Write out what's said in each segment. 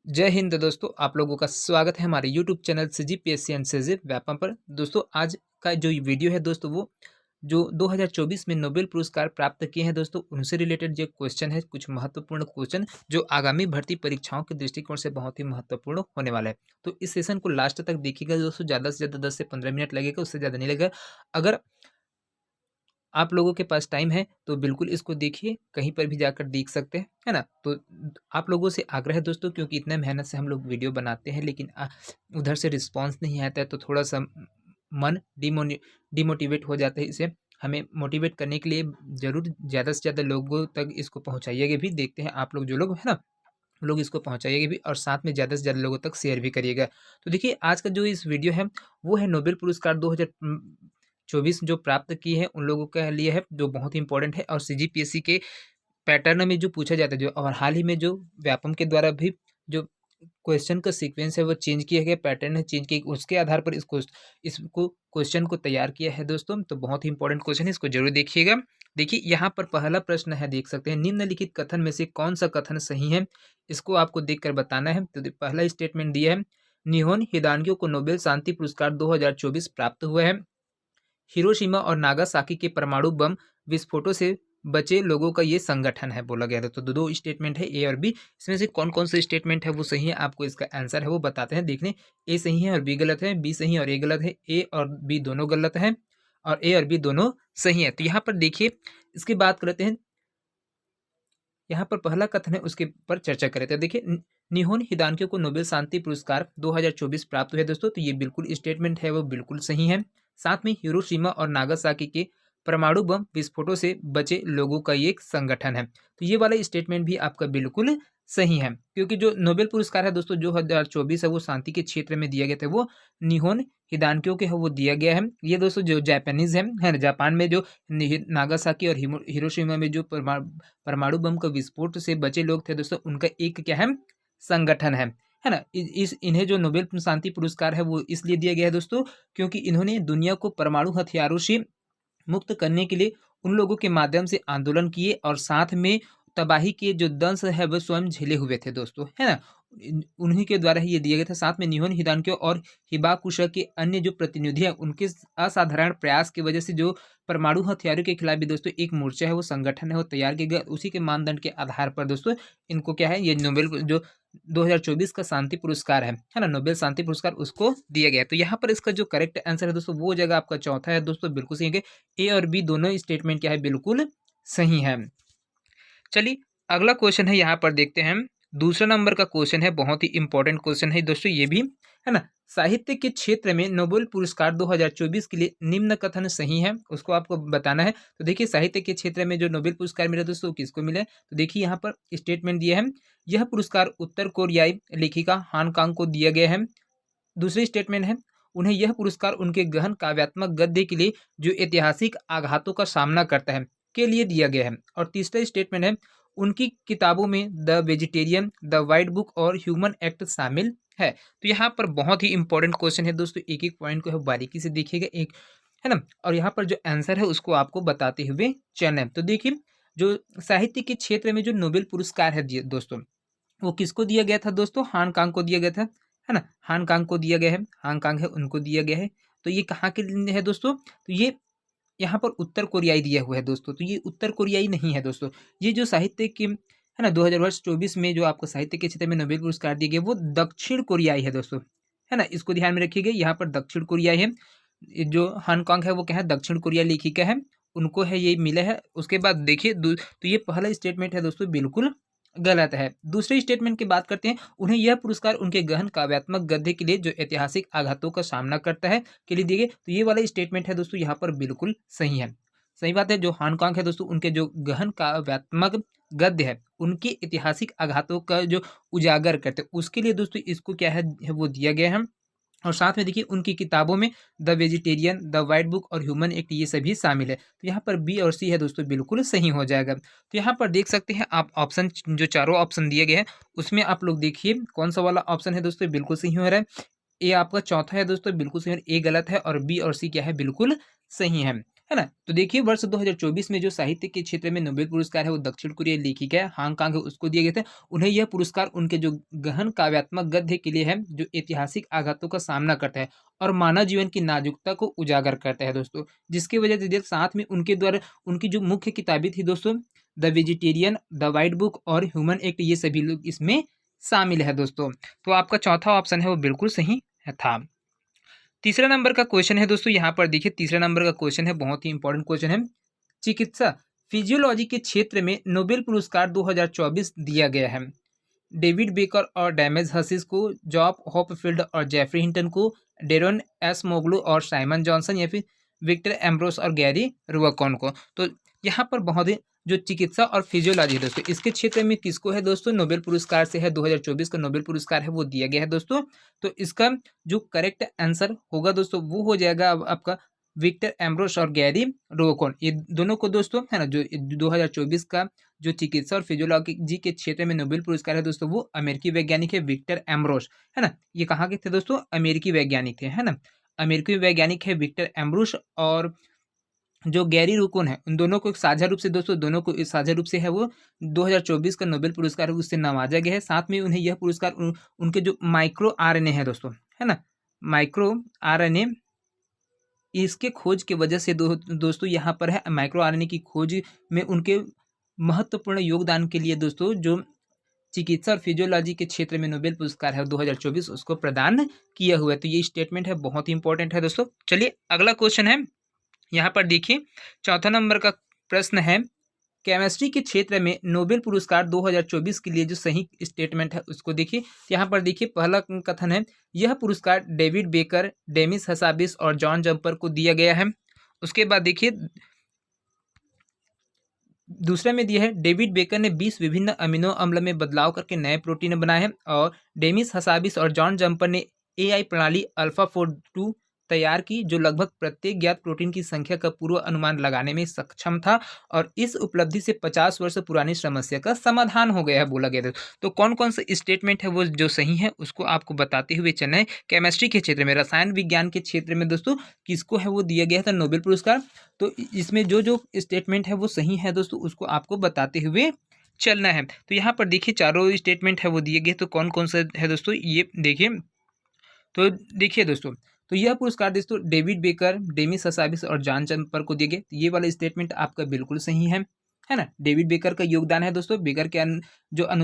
जय हिंद दोस्तों, आप लोगों का स्वागत है हमारे YouTube channel CGPSC and CG Vyapam पर। दोस्तों आज का जो वीडियो है दोस्तों वो जो 2024 में नोबेल पुरस्कार प्राप्त किए हैं दोस्तों उनसे रिलेटेड जो क्वेश्चन है, कुछ महत्वपूर्ण क्वेश्चन जो आगामी भर्ती परीक्षाओं के दृष्टिकोण से बहुत ही महत्वपूर्ण होने वाला है। तो इस सेशन को लास्ट तक देखिएगा दोस्तों, ज़्यादा से ज़्यादा 10 से 15 मिनट लगेगा, उससे ज़्यादा नहीं लगेगा। अगर आप लोगों के पास टाइम है तो बिल्कुल इसको देखिए, कहीं पर भी जाकर देख सकते हैं, है ना? तो आप लोगों से आग्रह है दोस्तों, क्योंकि इतना मेहनत से हम लोग वीडियो बनाते हैं लेकिन उधर से रिस्पॉन्स नहीं आता है तो थोड़ा-सा मन डिमोटिवेट हो जाता है। इसे हमें मोटिवेट करने के लिए ज़रूर ज़्यादा से ज़्यादा लोगों तक इसको पहुँचाइएगा भी। देखते हैं आप लोग जो लोग है ना, लोग इसको पहुँचाइएगा भी और साथ में ज़्यादा से ज़्यादा लोगों तक शेयर भी करिएगा। तो देखिए आज का जो इस वीडियो है वो है नोबेल पुरस्कार 2024 जो प्राप्त किए हैं उन लोगों के लिए है, जो बहुत ही इंपॉर्टेंट है और सीजीपीएससी के पैटर्न में जो पूछा जाता है जो, और हाल ही में जो व्यापम के द्वारा भी जो क्वेश्चन का सीक्वेंस है वो चेंज किया गया, पैटर्न है चेंज किया, उसके आधार पर इसको क्वेश्चन को तैयार किया है दोस्तों। तो बहुत ही इंपॉर्टेंट क्वेश्चन है, इसको जरूर देखिएगा। देखिए यहाँ पर पहला प्रश्न है, देख सकते हैं, निम्नलिखित कथन में से कौन सा कथन सही है, इसको आपको देखकर बताना है। तो पहला स्टेटमेंट दिया है, निहोन हिदानगियो को नोबेल शांति पुरस्कार 2024 प्राप्त हुआ है। हिरोशिमा और नागासाकी के परमाणु बम विस्फोटों से बचे लोगों का ये संगठन है, बोला गया था। तो दो स्टेटमेंट है, ए और बी। इसमें से कौन कौन सा स्टेटमेंट है वो सही है, आपको इसका आंसर है वो बताते हैं। देखने, ए सही है और बी गलत है, बी सही है और ए गलत है, ए और बी दोनों गलत है और ए और बी दोनों सही है। तो यहाँ पर देखिए, इसकी बात करते हैं। यहाँ पर पहला कथन है उसके पर चर्चा करें। तो देखिए, निहोन हिदानक्यो को नोबेल शांति पुरस्कार 2024 प्राप्त हुआ है दोस्तों। तो ये बिल्कुल स्टेटमेंट है वो बिल्कुल सही है। साथ में हिरोशिमा और नागासाकी के परमाणु बम विस्फोटों से बचे लोगों का ये एक संगठन है। तो ये वाला स्टेटमेंट भी आपका बिल्कुल सही है, क्योंकि जो नोबेल पुरस्कार है दोस्तों जो 2024 है वो शांति के क्षेत्र में दिया गया था, वो निहोन हिदानक्यो के है वो दिया गया है। ये दोस्तों जो जापानीज है ना, जापान में जो नागासाकी और हिरोशिमा में जो परमाणु बम का विस्फोट से बचे लोग थे दोस्तों, उनका एक क्या है, संगठन है ना। इस इन्हें जो नोबेल शांति पुरस्कार है वो इसलिए दिया गया है दोस्तों, क्योंकि इन्होंने दुनिया को परमाणु हथियारों से मुक्त करने के लिए उन लोगों के माध्यम से आंदोलन किए और साथ में तबाही के जो दंश है वह स्वयं झेले हुए थे दोस्तों, है ना। उन्हीं के द्वारा ही ये दिया गया था। साथ में निहोन हिदानक्यो और हिबाकुशा के अन्य जो प्रतिनिधि हैं उनके असाधारण प्रयास की वजह से जो परमाणु हथियारों के खिलाफ भी दोस्तों एक मोर्चा है वो संगठन है वो तैयार किया गया। उसी के मानदंड के आधार पर दोस्तों इनको क्या है, ये नोबेल जो 2024 का शांति पुरस्कार है ना, नोबेल शांति पुरस्कार उसको दिया गया है। तो यहाँ पर इसका जो करेक्ट आंसर है दोस्तों वो जगह आपका चौथा है दोस्तों, बिल्कुल सही है। ए और बी दोनों स्टेटमेंट क्या है, बिल्कुल सही है। चलिए अगला क्वेश्चन है, यहाँ पर देखते हैं। दूसरा नंबर का क्वेश्चन है, बहुत ही इंपॉर्टेंट क्वेश्चन है दोस्तों ये भी, है ना। साहित्य के क्षेत्र में नोबेल पुरस्कार 2024 के लिए निम्न कथन सही है, उसको आपको बताना है। तो देखिए साहित्य के क्षेत्र में जो नोबेल पुरस्कार मिला दोस्तों किसको मिला है, तो देखिए यहाँ पर स्टेटमेंट दिया है, यह पुरस्कार उत्तर कोरियाई लेखिका हान कांग को दिया गया है। दूसरी स्टेटमेंट है, उन्हें यह पुरस्कार उनके गहन काव्यात्मक गद्य के लिए जो ऐतिहासिक आघातों का सामना करता है के लिए दिया गया है। और तीसरा स्टेटमेंट है, उनकी किताबों में the vegetarian, the white book और ह्यूमन एक्ट शामिल है। तो यहाँ पर बहुत ही इंपॉर्टेंट क्वेश्चन है दोस्तों, एक एक पॉइंट को है बारीकी से देखिएगा, एक है ना। और यहाँ पर जो आंसर है उसको आपको बताते हुए चलना है। तो देखिए, जो साहित्य के क्षेत्र में जो नोबेल पुरस्कार है दोस्तों वो किसको दिया गया था दोस्तों, हान कांग को दिया गया था, है ना। हान कांग को दिया गया है, हान कांग है उनको दिया गया है। तो ये कहाँ के लिए है दोस्तों, तो ये यहाँ पर उत्तर कोरियाई दिया हुआ है दोस्तों। तो ये उत्तर कोरियाई नहीं है दोस्तों, ये जो साहित्य की है ना 2024 में जो आपको साहित्य के क्षेत्र में नोबेल पुरस्कार दिया गया वो दक्षिण कोरियाई है दोस्तों, है ना। इसको ध्यान में रखिएगा, यहाँ पर दक्षिण कोरियाई है। ये जो हांगकांग है वो क्या है, दक्षिण कोरिया लेखिका है, उनको है ये मिला है। उसके बाद देखिए तो ये पहला स्टेटमेंट है दोस्तों बिल्कुल गलत है। दूसरे स्टेटमेंट की बात करते हैं, उन्हें यह पुरस्कार उनके गहन काव्यात्मक गद्य के लिए जो ऐतिहासिक आघातों का सामना करता है के लिए दिए गए। तो ये वाला स्टेटमेंट है दोस्तों यहाँ पर बिल्कुल सही है। सही बात है, जो हांगकांग है दोस्तों उनके जो गहन काव्यात्मक गद्य है उनके ऐतिहासिक आघातों का जो उजागर करते हैं उसके लिए दोस्तों इसको क्या है वो दिया गया है। और साथ में देखिए उनकी किताबों में the vegetarian, the white book और ह्यूमन एक्ट ये सभी शामिल है। तो यहाँ पर बी और सी है दोस्तों बिल्कुल सही हो जाएगा। तो यहाँ पर देख सकते हैं आप ऑप्शन, जो चारों ऑप्शन दिए गए हैं उसमें आप लोग देखिए कौन सा वाला ऑप्शन है दोस्तों बिल्कुल सही हो रहा है। ए आपका चौथा है दोस्तों बिल्कुल सही, और ए गलत है, और बी और सी क्या है बिल्कुल सही है है ना? तो देखिए वर्ष 2024 में जो साहित्य के क्षेत्र में नोबेल पुरस्कार है वो दक्षिण कोरियाई लेखिका हांग कांग है उसको दिए गए थे। उन्हें यह पुरस्कार उनके जो गहन काव्यात्मक गद्य के लिए है, जो ऐतिहासिक आघातों का सामना करता है और मानव जीवन की नाजुकता को उजागर करता है दोस्तों। जिसकी वजह से साथ में उनके द्वारा उनकी जो मुख्य किताबें थी दोस्तों, the vegetarian, the white book और ह्यूमन एक्ट, ये सभी लोग इसमें शामिल है दोस्तों। तो आपका चौथा ऑप्शन है वो बिल्कुल सही था। तीसरा नंबर का क्वेश्चन है दोस्तों, यहाँ पर देखिए तीसरा नंबर का क्वेश्चन है, बहुत ही इंपॉर्टेंट क्वेश्चन है। चिकित्सा फिजियोलॉजी के क्षेत्र में नोबेल पुरस्कार 2024 दिया गया है। डेविड बेकर और डैमेज हसीस को, जॉब हॉपफील्ड और जेफरी हिंटन को, डेरोन एस मोगलू और साइमन जॉनसन, या फिर विक्टर एम्ब्रोस और गैरी रुआकॉन को। तो यहाँ पर बहुत ही जो चिकित्सा और फिजियोलॉजी है दोस्तों, इसके क्षेत्र में किसको है दोस्तों नोबेल पुरस्कार से है 2024 का नोबेल पुरस्कार है वो दिया गया है दोस्तों। तो इसका जो करेक्ट आंसर होगा दोस्तों वो हो जाएगा अब आपका विक्टर एम्ब्रोस और गैरी रुआकॉन, ये दोनों को दोस्तों है ना। जो 2024 का जो चिकित्सा और फिजियोलॉजी के क्षेत्र में नोबेल पुरस्कार है दोस्तों, वो अमेरिकी वैज्ञानिक है विक्टर एम्ब्रोस, है ना। ये कहाँ के थे दोस्तों, अमेरिकी वैज्ञानिक थे, है ना। अमेरिकी वैज्ञानिक है विक्टर एम्ब्रोस और जो गैरी रुकोन है, उन दोनों को एक साझा रूप से दोस्तों, दोनों को इस साझा रूप से है वो 2024 का नोबेल पुरस्कार है उससे नवाजा गया है। साथ में उन्हें यह पुरस्कार उनके जो माइक्रो आरएनए है दोस्तों, है ना, माइक्रो आरएनए, इसके खोज की वजह से दोस्तों यहाँ पर है माइक्रो आरएनए की खोज में उनके महत्वपूर्ण योगदान के लिए दोस्तों जो चिकित्सा और फिजियोलॉजी के क्षेत्र में नोबेल पुरस्कार है 2024 उसको प्रदान किया हुआ है। तो ये स्टेटमेंट है बहुत ही इंपॉर्टेंट है दोस्तों। चलिए अगला क्वेश्चन है, यहाँ पर देखिए चौथा नंबर का प्रश्न है, केमिस्ट्री के क्षेत्र में नोबेल पुरस्कार 2024 के लिए जो सही स्टेटमेंट है उसको देखिए। यहाँ पर देखिए पहला कथन है, यह पुरस्कार डेविड बेकर, डेमिस हसाबिस और जॉन जम्पर को दिया गया है। उसके बाद देखिए दूसरे में दिया है, डेविड बेकर ने 20 विभिन्न अमीनो अम्ल में बदलाव करके नए प्रोटीन बनाए हैं और डेमिस हसाबिस और जॉन जम्पर ने एआई प्रणाली अल्फा-4-2 तैयार की जो लगभग प्रत्येक ज्ञात प्रोटीन की संख्या का पूर्व अनुमान लगाने में सक्षम था और इस उपलब्धि से 50 वर्ष पुरानी समस्या का समाधान हो गया है बोला गया था। तो कौन कौन सा स्टेटमेंट है वो जो सही है उसको आपको बताते हुए चलना है। केमिस्ट्री के क्षेत्र में, रसायन विज्ञान के क्षेत्र में दोस्तों किसको है वो दिया गया था नोबेल पुरस्कार। तो इसमें जो जो स्टेटमेंट है वो सही है दोस्तों उसको आपको बताते हुए चलना है। तो यहाँ पर देखिए चारों स्टेटमेंट है वो दिए गए, तो कौन कौन सा है दोस्तों ये देखिए। तो देखिए दोस्तों, तो यह पुरस्कार दोस्तों डेविड बेकर, डेमिस हसाबिस और जॉन जम्पर को दिए गए। तो ये वाला स्टेटमेंट आपका बिल्कुल सही है ना। डेविड बेकर का योगदान है दोस्तों, बेकर के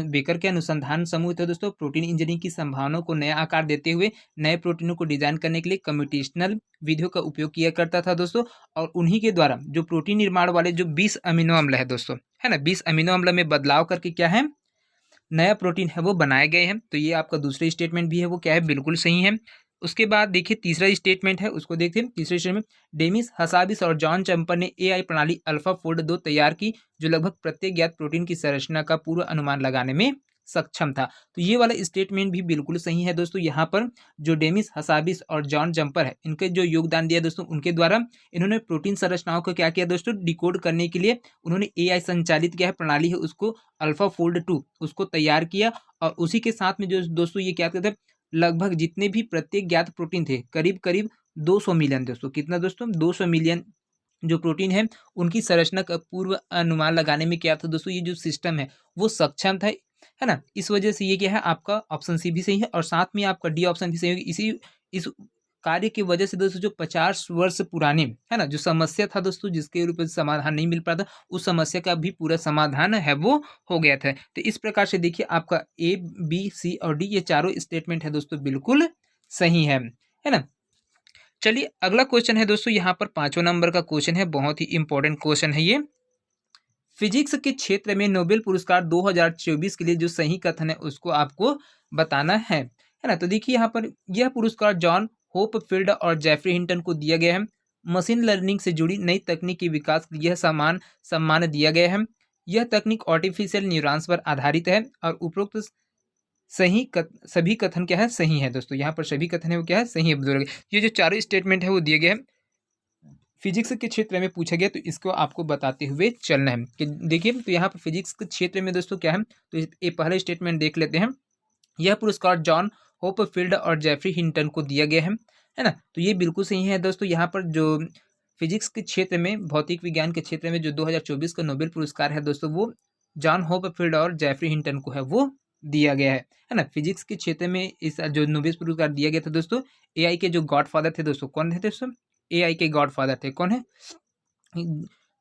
बेकर के अनुसंधान समूह थे दोस्तों, प्रोटीन इंजीनियरिंग की संभावनाओं को नया आकार देते हुए नए प्रोटीनों को डिजाइन करने के लिए कम्प्यूटेशनल विधियों का उपयोग किया करता था दोस्तों। और उन्हीं के द्वारा जो प्रोटीन निर्माण वाले जो 20 अमीनो अम्ल है दोस्तों, है ना, 20 अमीनो अम्ल में बदलाव करके क्या है नया प्रोटीन है वो बनाए गए हैं। तो ये आपका दूसरा स्टेटमेंट भी है वो क्या है बिल्कुल सही है। उसके बाद देखिए तीसरा स्टेटमेंट है उसको देखते हैं। तीसरे स्टेटमेंट, डेमिस हसाबिस और जॉन चैम्पर ने एआई प्रणाली अल्फा-4-2 तैयार की जो लगभग प्रत्येक ज्ञात प्रोटीन की संरचना का पूर्व अनुमान लगाने में सक्षम था। तो ये वाला स्टेटमेंट भी बिल्कुल सही है दोस्तों। यहाँ पर जो डेमिस हसाबिस और जॉन जम्पर है इनके जो योगदान दिया दोस्तों, उनके द्वारा इन्होंने प्रोटीन संरचनाओं को क्या किया दोस्तों डिकोड करने के लिए उन्होंने एआई संचालित क्या है प्रणाली है उसको अल्फा-4-2 उसको तैयार किया। और उसी के साथ में जो दोस्तों ये क्या कहते हैं, लगभग जितने भी प्रत्येक ज्ञात प्रोटीन थे करीब करीब 200 मिलियन दोस्तों, कितना दोस्तों 200 मिलियन जो प्रोटीन है उनकी संरचना का पूर्व अनुमान लगाने में क्या था दोस्तों, ये जो सिस्टम है वो सक्षम था, है ना। इस वजह से ये क्या है आपका ऑप्शन सी भी सही है और साथ में आपका डी ऑप्शन भी सही होगी। इस कार्य की वजह से दोस्तों जो 50 वर्ष पुराने है ना जो समस्या था दोस्तों जिसके रूप में समाधान नहीं मिल पाता, उस समस्या का भी पूरा समाधान है वो हो गया था। तो इस प्रकार से देखिए आपका ए बी सी और डी ये चारों स्टेटमेंट है दोस्तों बिल्कुल सही है ना। चलिए अगला क्वेश्चन है दोस्तों, यहाँ पर 5वां नंबर का क्वेश्चन है, बहुत ही इंपॉर्टेंट क्वेश्चन है ये। फिजिक्स के क्षेत्र में नोबेल पुरस्कार 2024 के लिए जो सही कथन है उसको आपको बताना है ना। तो देखिए यहाँ पर यह पुरस्कार जॉन होपफील्ड और जेफरी हिंटन को दिया गया है। मशीन लर्निंग से जुड़ी नई तकनीक के विकास के लिए यह सम्मान दिया गया है। यह तकनीक आर्टिफिशियल न्यूरॉन्स पर आधारित है और उपरोक्त सभी कथन क्या है सही है दोस्तों। यहाँ पर सभी कथन है वो क्या है सही है। ये जो चारों स्टेटमेंट है वो दिए गए हैं फिजिक्स के क्षेत्र में पूछा गया, तो इसको आपको बताते हुए चलना है कि देखिए। तो यहाँ पर फिजिक्स के क्षेत्र में दोस्तों क्या है, तो ये पहला स्टेटमेंट देख लेते हैं। यह पुरस्कार जॉन होपफील्ड और जेफरी हिंटन को दिया गया है ना। तो ये बिल्कुल सही है दोस्तों। यहाँ पर जो फिजिक्स के क्षेत्र में, भौतिक विज्ञान के क्षेत्र में जो 2024 का नोबेल पुरस्कार है दोस्तों, वो जॉन होपफील्ड और जेफरी हिंटन को है वो दिया गया है ना। फिजिक्स के क्षेत्र में इस जो नोबेल पुरस्कार दिया गया था दोस्तों, एआई के जो गॉडफादर थे दोस्तों, कौन थे दोस्तों? एआई के गॉडफादर थे, कौन है?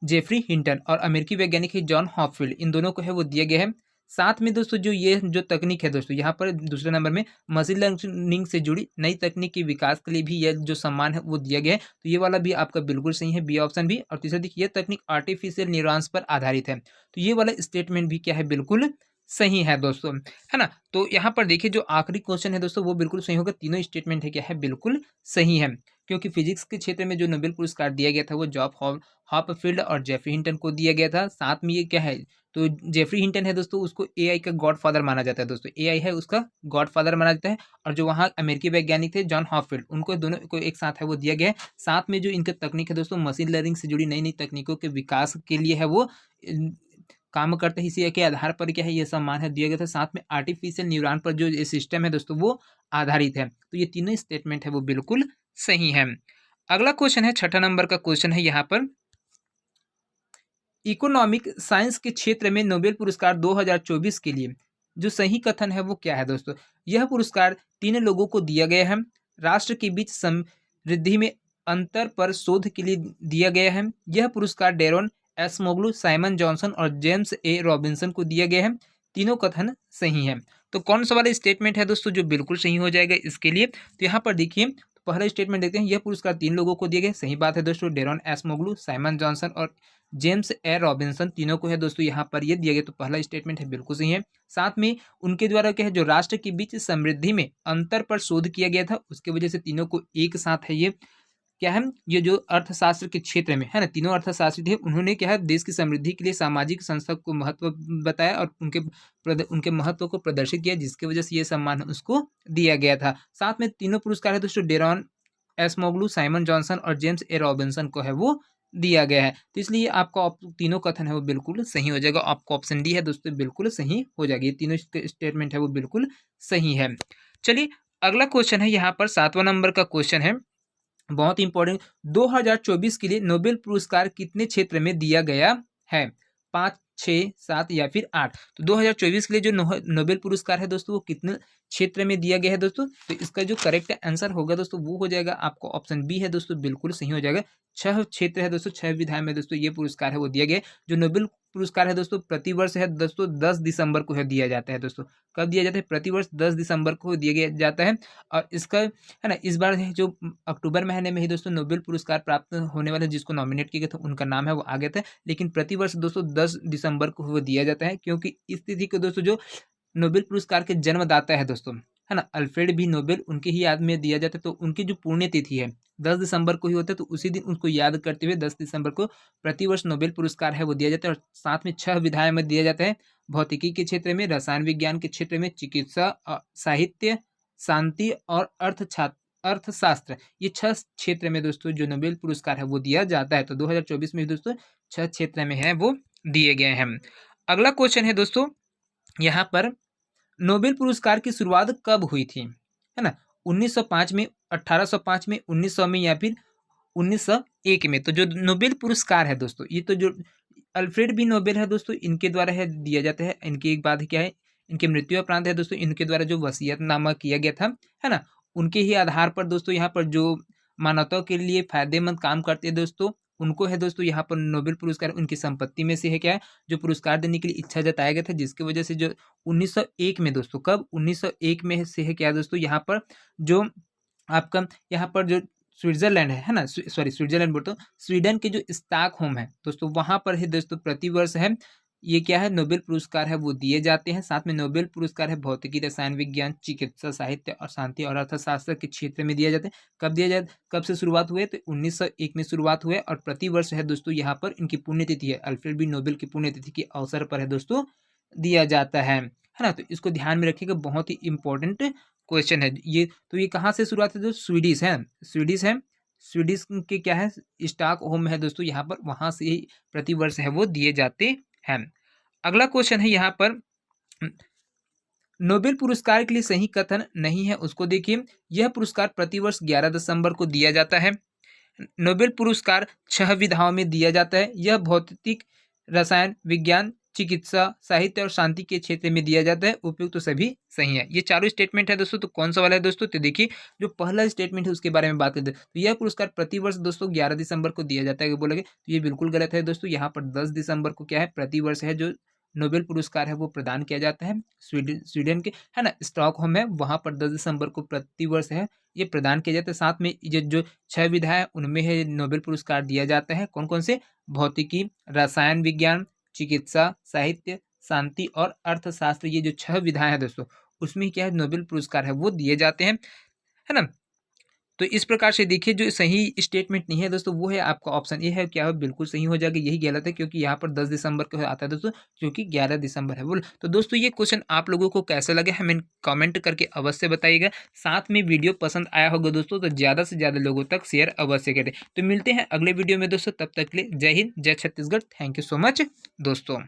जेफरी हिंटन और अमेरिकी वैज्ञानिक है जॉन हॉपफील्ड, इन दोनों को है वो दिया गया है। साथ में दोस्तों जो ये जो तकनीक है दोस्तों, यहाँ पर दूसरे नंबर में मशीन लर्निंग से जुड़ी नई तकनीक के विकास के लिए भी यह जो सम्मान है वो दिया गया है। तो ये वाला भी आपका बिल्कुल सही है, बी ऑप्शन भी। और तीसरा देखिए, यह तकनीक आर्टिफिशियल न्यूरॉन्स पर आधारित है, तो ये वाला स्टेटमेंट भी क्या है, बिल्कुल सही है दोस्तों, है ना। तो यहाँ पर देखिए जो आखिरी क्वेश्चन है दोस्तों, वो बिल्कुल सही होगा। तीनों स्टेटमेंट है क्या है, बिल्कुल सही है, क्योंकि फिजिक्स के क्षेत्र में जो नोबेल पुरस्कार दिया गया था वो हॉपफील्ड और जेफरी हिंटन को दिया गया था। साथ में ये क्या है, तो जेफरी हिंटन है दोस्तों, उसको एआई का गॉडफादर माना जाता है दोस्तों, एआई है उसका गॉडफादर माना जाता है। और जो वहाँ अमेरिकी वैज्ञानिक थे जॉन हॉपफील्ड, उनको दोनों को एक साथ है वो दिया गया है। साथ में जो इनका तकनीक है दोस्तों, मशीन लर्निंग से जुड़ी नई नई तकनीकों के विकास के लिए है वो काम करते हैं, इसी के आधार पर क्या है ये सम्मान है दिया गया था। साथ में आर्टिफिशियल न्यूरॉन पर जो ये सिस्टम है दोस्तों वो आधारित है। तो ये तीनों स्टेटमेंट है वो बिल्कुल सही है। अगला क्वेश्चन है, छठा नंबर का क्वेश्चन है यहाँ पर, इकोनॉमिक साइंस के क्षेत्र में नोबेल पुरस्कार 2024 के लिए जो सही कथन है वो क्या है दोस्तों? यह पुरस्कार 3 लोगों को दिया गया है। राष्ट्र के बीच समृद्धि में अंतर पर शोध के लिए दिया गया है। यह पुरस्कार डेरोन एसमोग्लू, साइमन जॉनसन और जेम्स ए रॉबिन्सन को दिया गया है। तीनों कथन सही है। तो कौन सा वाला स्टेटमेंट है दोस्तों जो बिल्कुल सही हो जाएगा इसके लिए? तो यहाँ पर देखिए, पहला स्टेटमेंट देखते हैं, यह पुरस्कार 3 लोगों को दिए गए। सही बात है दोस्तों, डेरोन एसमोग्लू, साइमन जॉनसन और जेम्स ए रॉबिन्सन, तीनों को है दोस्तों यहाँ पर ये दिया गया। तो पहला स्टेटमेंट है बिल्कुल सही है। साथ में उनके द्वारा क्या है, जो राष्ट्र के बीच समृद्धि में अंतर पर शोध किया गया था, उसके वजह से तीनों को एक साथ है ये क्या है, ये जो अर्थशास्त्र के क्षेत्र में है ना, तीनों अर्थशास्त्री थे, उन्होंने क्या है देश की समृद्धि के लिए सामाजिक संस्था को महत्व बताया और उनके महत्व को प्रदर्शित किया, जिसकी वजह से ये सम्मान उसको दिया गया था। साथ में तीनों पुरस्कार है दोस्तों, डेरॉन एसमोग्लू, साइमन जॉनसन और जेम्स ए रॉबिन्सन को है वो दिया गया है। तो इसलिए आपका तीनों कथन है वो बिल्कुल सही हो जाएगा। आपका ऑप्शन डी है दोस्तों बिल्कुल सही हो जाएगी। ये तीनों स्टेटमेंट है वो बिल्कुल सही है। चलिए अगला क्वेश्चन है यहाँ पर, 7वां नंबर का क्वेश्चन है, बहुत इंपॉर्टेंट। 2024 के लिए नोबेल पुरस्कार कितने क्षेत्र में दिया गया है? 5, 6, 7 या फिर 8? तो 2024 के लिए जो नोबेल पुरस्कार है दोस्तों, वो कितने क्षेत्र में दिया गया है दोस्तों? तो इसका जो करेक्ट आंसर होगा दोस्तों, वो हो जाएगा आपको ऑप्शन बी है दोस्तों, बिल्कुल सही हो जाएगा। 6 क्षेत्र है दोस्तों, 6 विधाएं में दोस्तों ये पुरस्कार है वो दिया गया है। जो नोबेल पुरस्कार है दोस्तों, प्रतिवर्ष है दोस्तों 10 दिसंबर को है दिया जाता है दोस्तों। कब दिया जाता है? प्रतिवर्ष 10 दिसंबर को दिया जाता है। और इसका है ना, इस बार है जो अक्टूबर महीने में ही दोस्तों नोबेल पुरस्कार प्राप्त होने वाले जिसको नॉमिनेट किया गया था, उनका नाम है वो आ गया था। लेकिन प्रतिवर्ष दोस्तों 10 दिसंबर को वो दिया जाता है, क्योंकि इस तिथि को दोस्तों जो नोबेल पुरस्कार के जन्मदाता है दोस्तों, है ना, अल्फ्रेड बी नोबेल, उनकी ही याद में दिया जाता है। तो उनकी जो पुण्य तिथि है 10 दिसंबर को ही होता है, तो उसी दिन उनको याद करते हुए 10 दिसंबर को प्रतिवर्ष नोबेल पुरस्कार है वो दिया जाता है। और साथ में 6 विधाएं में दिया जाता है, भौतिकी के क्षेत्र में, रसायन विज्ञान के क्षेत्र में, चिकित्सा, साहित्य, शांति और अर्थशास्त्र, ये 6 क्षेत्र में दोस्तों जो नोबेल पुरस्कार है वो दिया जाता है। तो 2024 में दोस्तों 6 क्षेत्र में है वो दिए गए हैं। अगला क्वेश्चन है दोस्तों, यहाँ पर नोबेल पुरस्कार की शुरुआत कब हुई थी? है ना, 1905 में, 1805 में, 1900 में या फिर 1901 में? तो जो नोबेल पुरस्कार है दोस्तों, ये तो जो अल्फ्रेड बी नोबेल है दोस्तों, इनके द्वारा है दिया जाता है। इनकी एक बात क्या है, इनके मृत्यु उपरांत है दोस्तों, इनके द्वारा जो वसीयतनामा किया गया था, है ना, उनके ही आधार पर दोस्तों यहाँ पर जो मानवता के लिए फायदेमंद काम करते हैं दोस्तों, उनको है दोस्तों यहाँ पर नोबेल पुरस्कार उनकी संपत्ति में से है क्या है, जो पुरस्कार देने के लिए इच्छा जताया गया था, जिसकी वजह से जो 1901 में दोस्तों, कब 1901 में से है क्या दोस्तों, यहाँ पर जो आपका यहाँ पर जो स्विट्जरलैंड है ना, सॉरी स्विट्जरलैंड बोलते हो, स्वीडन के जो स्टॉकहोम है दोस्तों, वहाँ पर है दोस्तों प्रतिवर्ष है ये क्या है, नोबेल पुरस्कार है वो दिए जाते हैं। साथ में नोबेल पुरस्कार है भौतिकी, रसायन विज्ञान, चिकित्सा, साहित्य और शांति और अर्थशास्त्र के क्षेत्र में दिया जाता है। कब दिया जाए, कब से शुरुआत हुए? तो 1901 में शुरुआत हुए और प्रतिवर्ष है दोस्तों यहाँ पर इनकी पुण्यतिथि है, अल्फ्रेड बी नोबेल की पुण्यतिथि के अवसर पर है दोस्तों दिया जाता है ना। तो इसको ध्यान में रखिएगा, बहुत ही इंपॉर्टेंट क्वेश्चन है ये। तो ये कहाँ से शुरुआत है दोस्तों? स्वीडिश है, स्वीडिश है, स्वीडिश के क्या है, स्टॉक होम है दोस्तों यहाँ पर, वहाँ से ही प्रतिवर्ष है वो दिए जाते हैं। अगला क्वेश्चन है यहाँ पर, नोबेल पुरस्कार के लिए सही कथन नहीं है उसको देखिए। यह पुरस्कार प्रतिवर्ष 11 दिसंबर को दिया जाता है नोबेल पुरस्कार 6 विधाओं में दिया जाता है। यह भौतिक, रसायन विज्ञान, चिकित्सा, साहित्य और शांति के क्षेत्र में दिया जाता है। उपयुक्त तो सभी सही है। ये चारों स्टेटमेंट है दोस्तों, तो कौन सा वाला है दोस्तों? तो देखिए जो पहला स्टेटमेंट है उसके बारे में बात करते हैं। तो यह पुरस्कार प्रतिवर्ष दोस्तों 11 दिसंबर को दिया जाता है बोलोगे, तो ये बिल्कुल गलत है दोस्तों। यहाँ पर 10 दिसंबर को क्या है, प्रतिवर्ष है जो नोबेल पुरस्कार है वो प्रदान किया जाता है। स्वीडन स्वीडन के है ना स्टॉकहोम है, वहाँ पर 10 दिसंबर को प्रतिवर्ष है ये प्रदान किया जाता है। साथ में ये जो 6 विधाएं उनमें है नोबेल पुरस्कार दिया जाता है। कौन कौन से? भौतिकी, रसायन विज्ञान, चिकित्सा, साहित्य, शांति और अर्थशास्त्र, ये जो 6 विधाएं हैं दोस्तों उसमें क्या है नोबेल पुरस्कार है वो दिए जाते हैं, है ना। तो इस प्रकार से देखिए जो सही स्टेटमेंट नहीं है दोस्तों वो है आपका ऑप्शन ए है, क्या है बिल्कुल सही हो जाएगा, यही गलत है क्योंकि यहाँ पर 10 दिसंबर को आता है दोस्तों, क्योंकि 11 दिसंबर है बोल। तो दोस्तों ये क्वेश्चन आप लोगों को कैसा लगे हमें कमेंट करके अवश्य बताइएगा। साथ में वीडियो पसंद आया होगा दोस्तों तो ज़्यादा से ज़्यादा लोगों तक शेयर अवश्य करें। तो मिलते हैं अगले वीडियो में दोस्तों, तब तक के लिए जय हिंद, जय Chhattisgarh. Thank you so much दोस्तों।